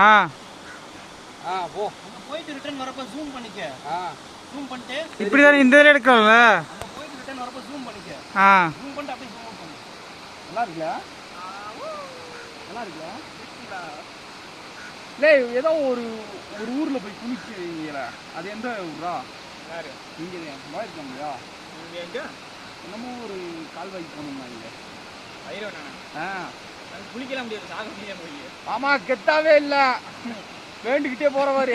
ஆ போ. போயிட்டு ரிட்டர்ன் வரப்ப ஜூம் பண்ணிக்க. ஜூம் பண்ணிட்டு இப்படி தானே இந்த இதில் எடுக்கலாம்ல. போயிட்டு ரிட்டர்ன் வரப்ப ஜூம் பண்ணிக்க. ஜூம் பண்ணிட்டு அப்படியே ஜூம் பண்ணு. நல்லா இருக்குல்ல? நல்லா இருக்குல்ல? இல்லை ஏதோ ஒரு ஊரில் போய் குளிக்கிறீங்கள, அது எந்த ஊரா? யாரு? இங்கே போயிருக்கோம் இல்லையா? இங்கே எங்கே? என்னமோ ஒரு கால்வாய்க்கு போகணுமா இங்கே? ஐரோண்ணா. குளிக்கலாம் முடியாது, சாக முடியாது போய். ஆமாம், கெத்தாவே இல்லை, வேண்டிக்கிட்டே போகிற மாதிரி.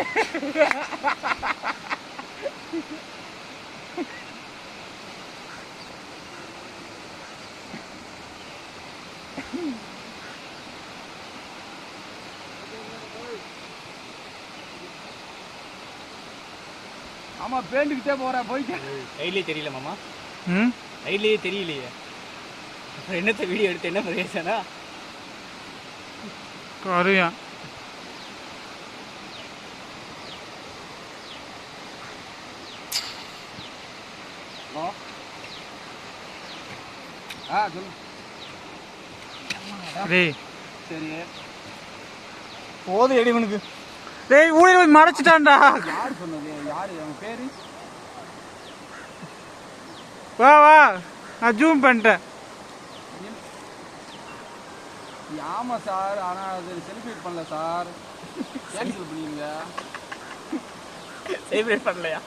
ஆமாம், பேண்டுக்கிட்டே போகிறேன் போயிட்டு. கையிலே தெரியல மாமா. கையிலேயே தெரியலையே. அப்புறம் என்னத்தை வீடியோ எடுத்து என்ன பிரயோசனா? கருயா சொல்லு. சரி போது எடிவனுக்கு. டேய் ஊழியர் போய் மறைச்சிட்டான்டா. யார் சொன்னது? யாரு அவன் பேரு? வா வா, நான் ஜூம் பண்ணிட்டேன். ஆமா சார், ஆனா அது செலிப்ரேட் பண்ணல சார். கேன்சல் பண்ணிருங்க. செலிப்ரேட் பண்ணலையா?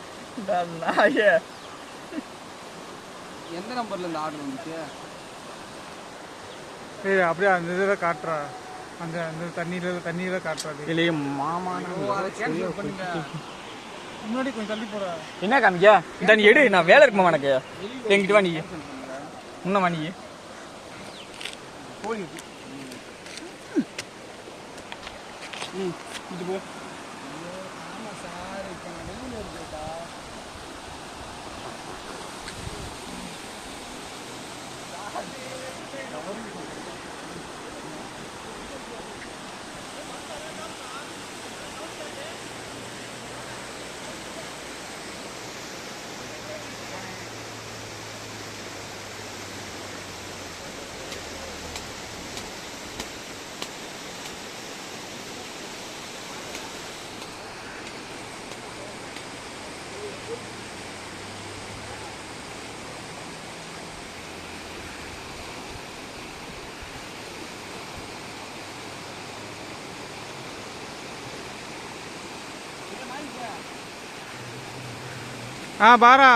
எந்த நம்பர்ல இந்த ஆர்டர் வந்துச்சு? ஏய் அப்படியே அந்த இதில் காட்டுறா, அந்த அந்த தண்ணியில் காட்டுறாது. இல்லையே மாமா, அதை கேன்சல் பண்ணுங்க. முன்னாடி கொஞ்சம் தள்ளி போற. என்ன காமிக்க? இந்த நீ எடு, நான் வேலை இருக்குமா எனக்கு? எங்கிட்ட வா, நீ முன்னமா நீ போய் இது போ. ஆமாம் சார், இப்போ நான் வெளியில் இருக்கேன்டா. பாரா